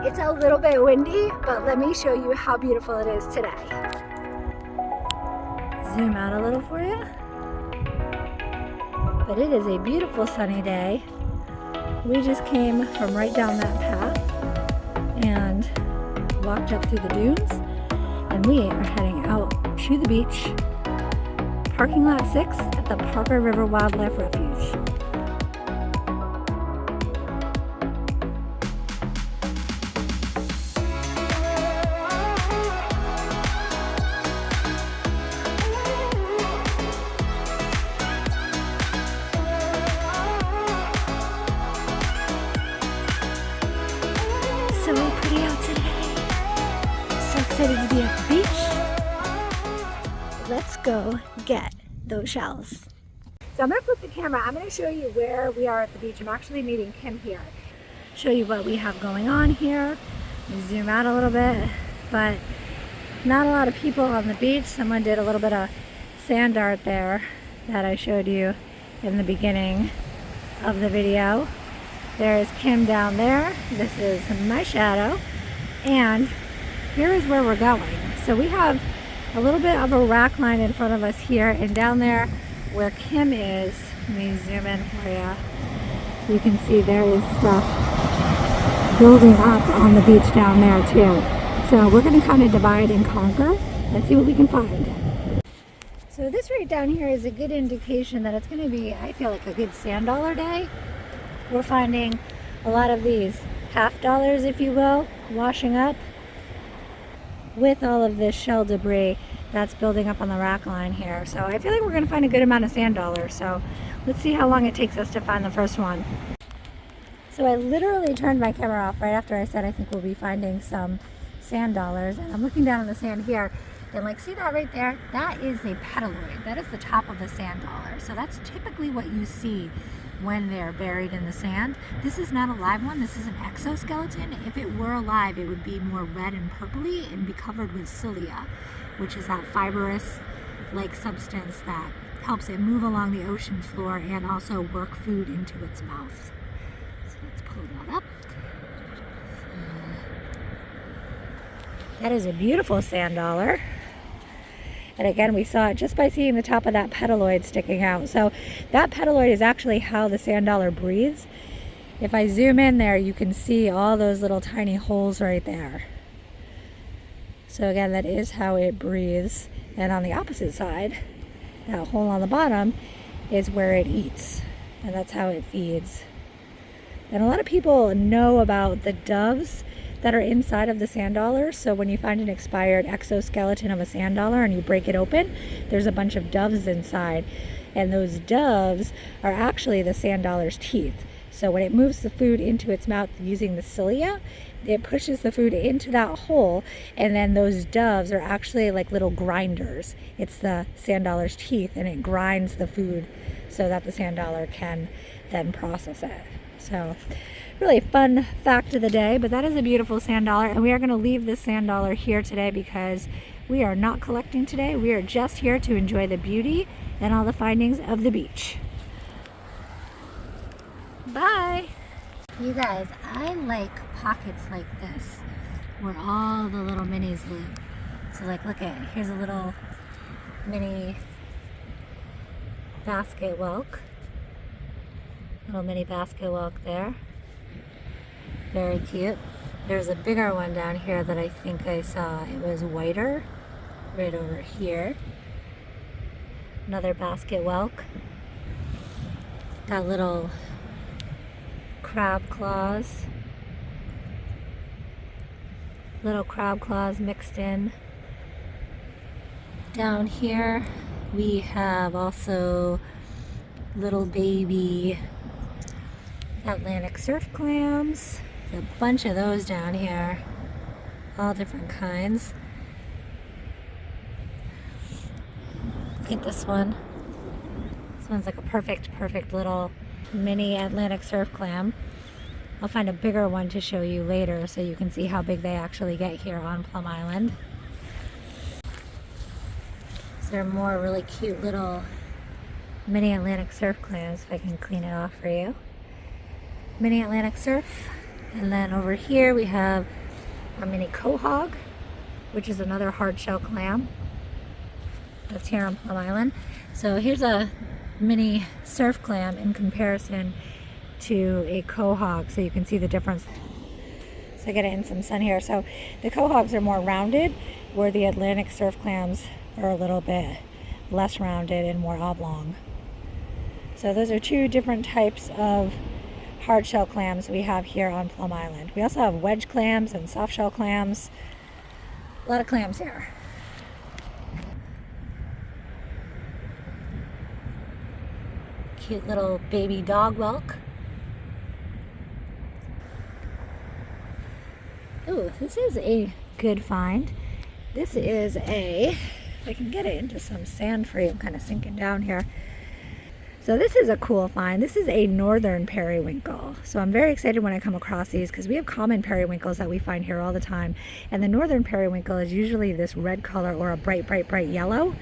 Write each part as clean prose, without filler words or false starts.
It's a little bit windy, but let me show you how beautiful it is today. Zoom out a little for you. But it is a beautiful sunny day. We just came from right down that path and walked up through the dunes, and we are heading out to the beach, parking lot 6 at the Parker River Wildlife Refuge. So pretty out today. So excited to be at the beach. Let's go get those shells. So I'm going to flip the camera. I'm going to show you where we are at the beach. I'm actually meeting Kim here. Show you what we have going on here. Zoom out a little bit, but not a lot of people on the beach. Someone did a little bit of sand art there that I showed you in the beginning of the video. There is Kim down there. This is my shadow. And here is where we're going. So we have a little bit of a rack line in front of us here, and down there where Kim is, let me zoom in for you. You can see there is stuff building up on the beach down there too. So we're going to kind of divide and conquer and see what we can find. So this right down here is a good indication that it's going to be, I feel like, a good sand dollar day. We're finding a lot of these $half, if you will, washing up with all of this shell debris that's building up on the rack line here. So I feel like we're going to find a good amount of sand dollars. So let's see how long it takes us to find the first one. So I literally turned my camera off right after I said I think we'll be finding some sand dollars. And I'm looking down on the sand here, and like, see that right there? That is a petalloid. That is the top of a sand dollar. So that's typically what you see when they're buried in the sand. This is not a live one. This is an exoskeleton. If it were alive, it would be more red and purpley and be covered with cilia, which is that fibrous like substance that helps it move along the ocean floor and also work food into its mouth. So let's pull that up. That is a beautiful sand dollar. And again, we saw it just by seeing the top of that petalloid sticking out. So that petalloid is actually how the sand dollar breathes. If I zoom in there, you can see all those little tiny holes right there. So again, that is how it breathes. And on the opposite side, that hole on the bottom is where it eats. And that's how it feeds. And a lot of people know about the doves that are inside of the sand dollar. So when you find an expired exoskeleton of a sand dollar and you break it open, there's a bunch of doves inside. And those doves are actually the sand dollar's teeth. So when it moves the food into its mouth using the cilia, it pushes the food into that hole, and then those doves are actually like little grinders. It's the sand dollar's teeth, and it grinds the food so that the sand dollar can then process it. So really fun fact of the day, but that is a beautiful sand dollar, and we are going to leave this sand dollar here today because we are not collecting today. We are just here to enjoy the beauty and all the findings of the beach. Bye! You guys, I like pockets like this where all the little minis live. So like, look at, here's a little mini basket whelk. Little mini basket whelk there. Very cute. There's a bigger one down here that I think I saw. It was whiter, right over here. Another basket whelk. Got little crab claws. Little crab claws mixed in. Down here we have also little baby Atlantic surf clams. A bunch of those down here, all different kinds. Look at this one. This one's like a perfect little mini Atlantic surf clam. I'll find a bigger one to show you later so you can see how big they actually get here on Plum Island. So there are more really cute little mini Atlantic surf clams, if I can clean it off for you. Mini Atlantic surf. And then over here we have a mini quahog, which is another hard-shell clam that's here on Plum Island. So here's a mini surf clam in comparison to a quahog, so you can see the difference. So I get it in some sun here. So the quahogs are more rounded, where the Atlantic surf clams are a little bit less rounded and more oblong. So those are two different types of hard shell clams we have here on Plum Island. We also have wedge clams and soft shell clams. A lot of clams here. Cute little baby dog whelk. Ooh, this is a good find. This is if I can get it into some sand for you, I'm kind of sinking down here. So this is a cool find. This is a northern periwinkle. So I'm very excited when I come across these because we have common periwinkles that we find here all the time. And the northern periwinkle is usually this red color or a bright, bright, bright yellow.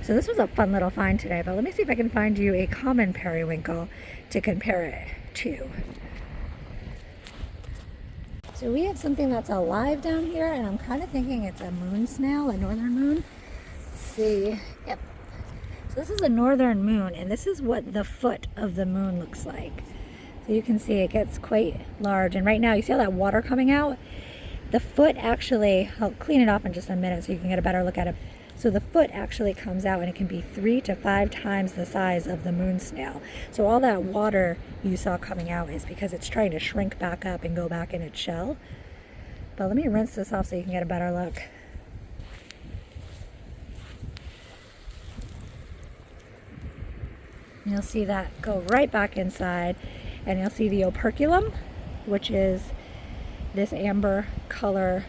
So this was a fun little find today, but let me see if I can find you a common periwinkle to compare it to. So we have something that's alive down here, and I'm kind of thinking it's a moon snail, a northern moon. Let's see. Yep. So this is a northern moon, and this is what the foot of the moon looks like. So you can see it gets quite large, and right now you see all that water coming out? The foot actually, I'll clean it off in just a minute so you can get a better look at it. So the foot actually comes out and it can be 3 to 5 times the size of the moon snail. So all that water you saw coming out is because it's trying to shrink back up and go back in its shell. But let me rinse this off so you can get a better look. You'll see that go right back inside, and you'll see the operculum, which is this amber color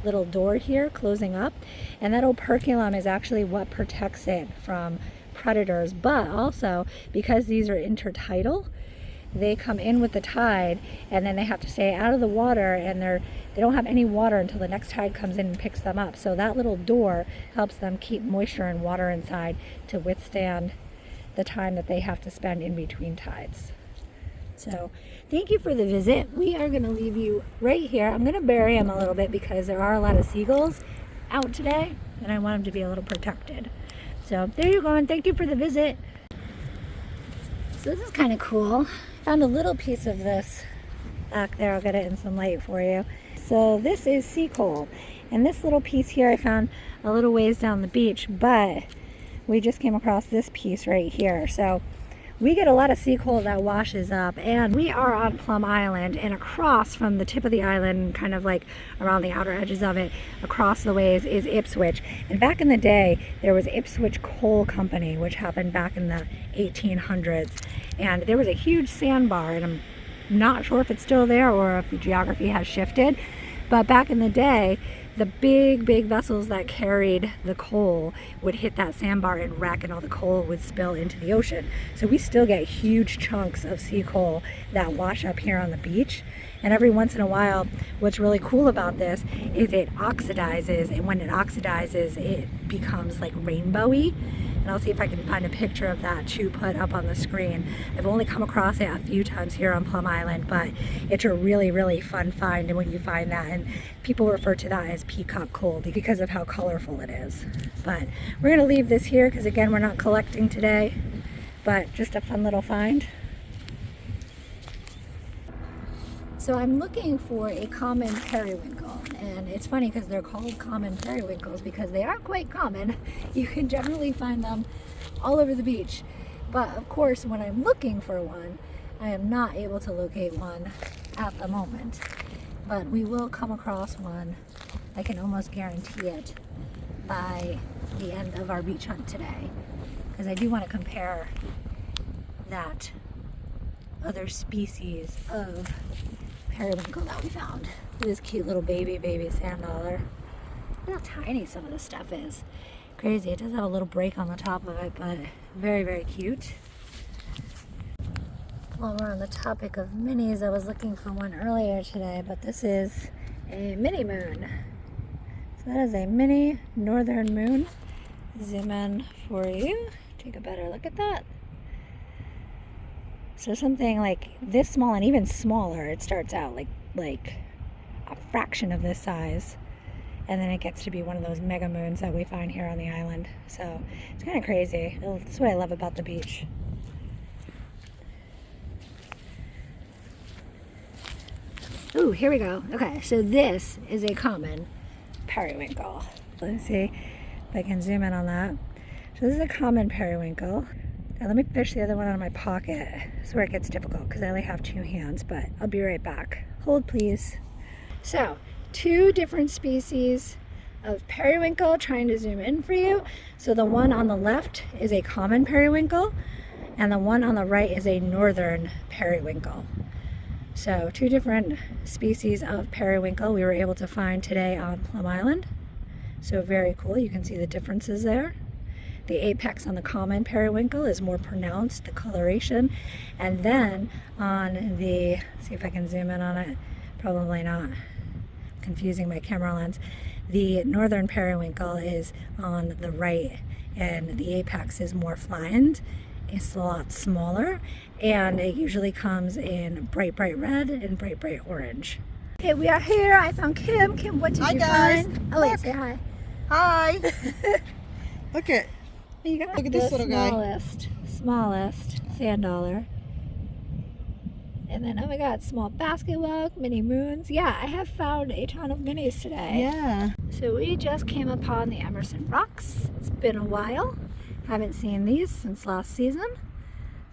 little door here closing up, and that operculum is actually what protects it from predators. But also, because these are intertidal, they come in with the tide and then they have to stay out of the water, and they don't have any water until the next tide comes in and picks them up. So that little door helps them keep moisture and water inside to withstand the time that they have to spend in between tides. So thank you for the visit. We are going to leave you right here. I'm going to bury him a little bit because there are a lot of seagulls out today, and I want him to be a little protected. So there you go, and thank you for the visit. So this is kind of cool. Found a little piece of this back there. I'll get it in some light for you. So this is sea coal, and this little piece here I found a little ways down the beach, but we just came across this piece right here. So we get a lot of sea coal that washes up, and we are on Plum Island, and across from the tip of the island, kind of like around the outer edges of it, across the ways is Ipswich. And back in the day, there was Ipswich Coal Company, which happened back in the 1800s. And there was a huge sandbar, and I'm not sure if it's still there or if the geography has shifted. But back in the day, the big vessels that carried the coal would hit that sandbar and wreck, and all the coal would spill into the ocean. So we still get huge chunks of sea coal that wash up here on the beach. And every once in a while, what's really cool about this is it oxidizes, and when it oxidizes, it becomes like rainbowy. And I'll see if I can find a picture of that to put up on the screen. I've only come across it a few times here on Plum Island, but it's a really fun find. And when you find that, and people refer to that as peacock coal because of how colorful it is. But we're going to leave this here because, again, we're not collecting today, but just a fun little find. So I'm looking for a common periwinkle, and it's funny because they're called common periwinkles because they are quite common. You can generally find them all over the beach, but of course when I'm looking for one, I am not able to locate one at the moment, but we will come across one. I can almost guarantee it by the end of our beach hunt today, because I do want to compare that other species of periwinkle that we found. This cute little baby sand dollar. Look how tiny some of this stuff is. Crazy. It does have a little break on the top of it, but very cute. While we're on the topic of minis, I was looking for one earlier today, but this is a mini moon. So that is a mini northern moon. Zoom in for you. Take a better look at that. So something like this small and even smaller, it starts out like a fraction of this size. And then it gets to be one of those mega moons that we find here on the island. So it's kind of crazy. That's what I love about the beach. Ooh, here we go. Okay, so this is a common periwinkle. Let's see if I can zoom in on that. So this is a common periwinkle. Now let me fish the other one out of my pocket. This is where it gets difficult because I only have 2 hands, but I'll be right back. Hold, please. So, 2 different species of periwinkle, trying to zoom in for you. So the one on the left is a common periwinkle, and the one on the right is a northern periwinkle. So 2 different species of periwinkle we were able to find today on Plum Island. So very cool, you can see the differences there. The apex on the common periwinkle is more pronounced, the coloration. And then on the, see if I can zoom in on it, probably not, confusing my camera lens. The northern periwinkle is on the right, and the apex is more flattened. It's a lot smaller, and it usually comes in bright red and bright orange. Okay, we are here. I found Kim. Kim, what did you find? Oh, wait, say hi. Hi. Look at this little guy. Smallest sand dollar. And then, oh my God, small basket wealth, mini moons. Yeah, I have found a ton of minis today. Yeah. So we just came upon the Emerson rocks. It's been a while. Haven't seen these since last season,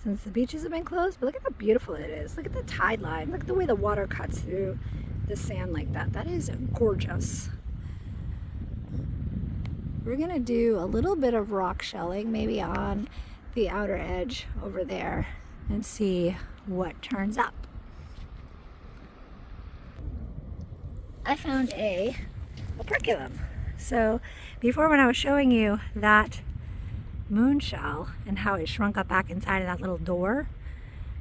since the beaches have been closed. But look at how beautiful it is. Look at the tide line. Look at the way the water cuts through the sand like that. That is gorgeous. We're gonna do a little bit of rock shelling, maybe on the outer edge over there, and see what turns up. I found a operculum. So before, when I was showing you that moon shell and how it shrunk up back inside of that little door,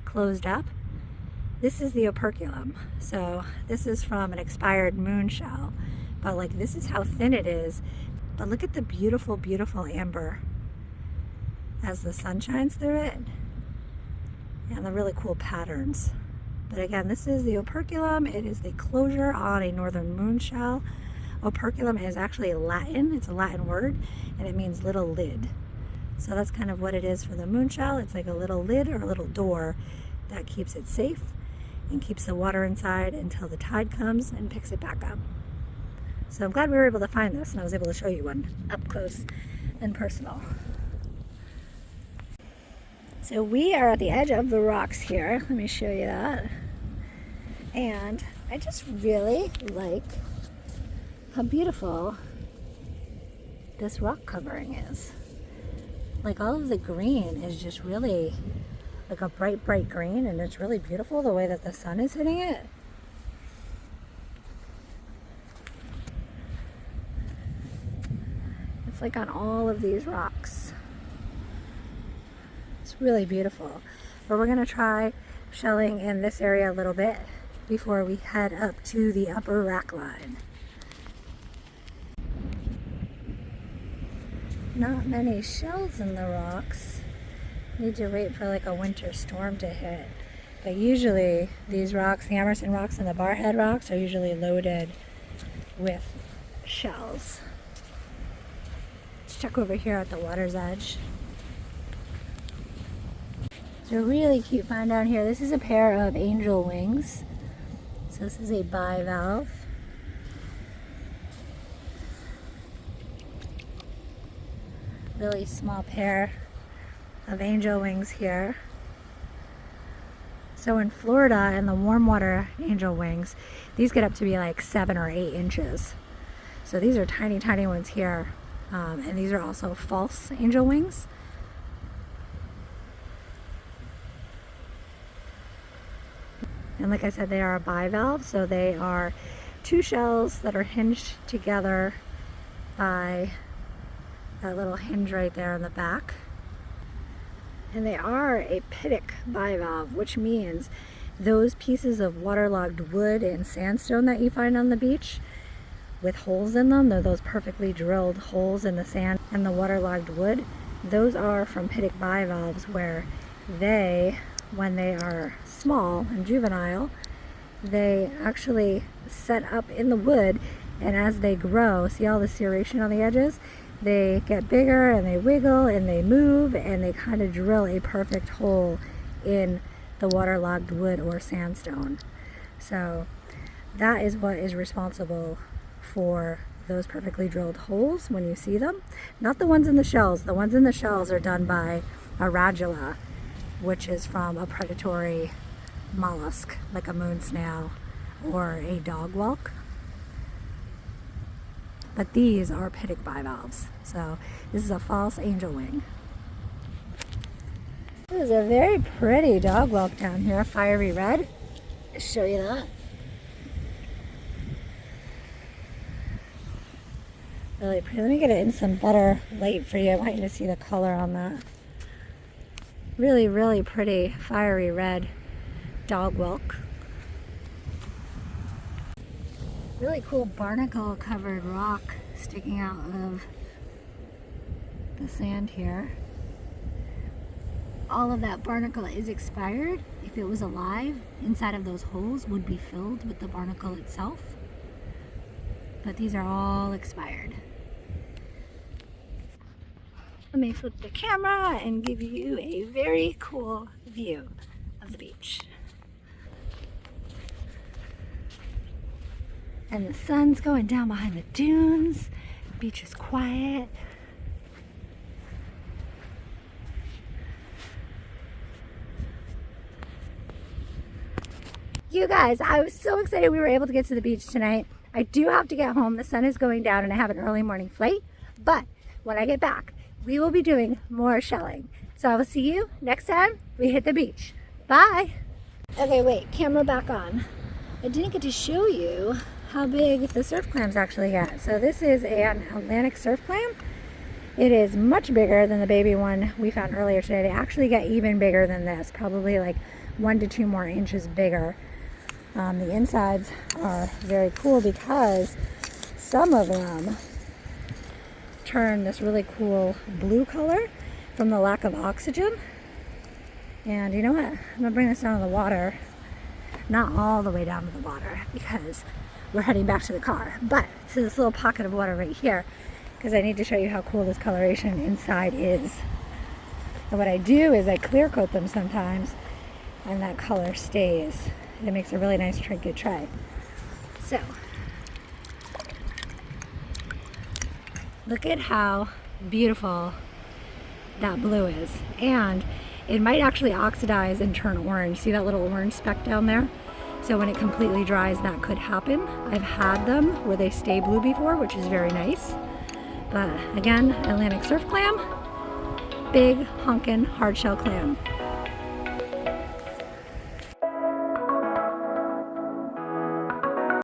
closed up, this is the operculum. So this is from an expired moon shell, but like this is how thin it is. But look at the beautiful amber as the sun shines through it, and the really cool patterns. But again, this is the operculum. It is the closure on a northern moon shell. Operculum is actually Latin. It's a Latin word, and it means little lid. So that's kind of what it is for the moon shell. It's like a little lid or a little door that keeps it safe and keeps the water inside until the tide comes and picks it back up. So I'm glad we were able to find this, and I was able to show you one up close and personal. So we are at the edge of the rocks here. Let me show you that. And I just really like how beautiful this rock covering is. Like all of the green is just really like a bright green, and it's really beautiful the way that the sun is hitting it. It's like on all of these rocks. It's really beautiful. But we're gonna try shelling in this area a little bit before we head up to the upper rack line. Not many shells in the rocks. Need to wait for like a winter storm to hit. But usually these rocks, the Emerson rocks and the Barhead rocks, are usually loaded with shells. Let's check over here at the water's edge. It's a really cute find down here. This is a pair of angel wings. So this is a bivalve. Really small pair of angel wings here. So in Florida, in the warm water angel wings, these get up to be like 7 or 8 inches. So these are tiny ones here. And these are also false angel wings. And like I said, they are a bivalve, so they are 2 shells that are hinged together by that little hinge right there in the back. And they are a pittic bivalve, which means those pieces of waterlogged wood and sandstone that you find on the beach with holes in them, they're those perfectly drilled holes in the sand and the waterlogged wood, those are from pittic bivalves, where they when they are small and juvenile, they actually set up in the wood, and as they grow, see all the serration on the edges? They get bigger and they wiggle and they move and they kind of drill a perfect hole in the waterlogged wood or sandstone. So that is what is responsible for those perfectly drilled holes when you see them. Not the ones in the shells. The ones in the shells are done by a radula, which is from a predatory mollusk like a moon snail or a dog whelk. But these are pittic bivalves. So this is a false angel wing. There's a very pretty dog whelk down here, fiery red. I'll show you that. Really pretty. Let me get it in some better light for you. I want you to see the color on that. Really, really pretty fiery red dog whelk. Really cool barnacle covered rock sticking out of the sand here. All of that barnacle is expired. If it was alive, inside of those holes would be filled with the barnacle itself. But these are all expired. Let me flip the camera and give you a very cool view of the beach. And the sun's going down behind the dunes. The beach is quiet. You guys, I was so excited we were able to get to the beach tonight. I do have to get home. The sun is going down and I have an early morning flight. But when I get back, we will be doing more shelling. So I will see you next time we hit the beach. Bye. Okay, wait, camera back on. I didn't get to show you how big the surf clams actually get. So this is an Atlantic surf clam. It is much bigger than the baby one we found earlier today. They actually get even bigger than this, probably like 1 to 2 more inches bigger. The insides are very cool because some of them turn this really cool blue color from the lack of oxygen. And you know what? I'm gonna bring this down to the water. Not all the way down to the water because we're heading back to the car, but to this little pocket of water right here because I need to show you how cool this coloration inside is. And what I do is I clear coat them sometimes and that color stays. It makes a really nice trinket tray. So, look at how beautiful that blue is. And it might actually oxidize and turn orange. See that little orange speck down there? So when it completely dries, that could happen. I've had them where they stay blue before, which is very nice. But again, Atlantic surf clam, big honkin' hardshell clam.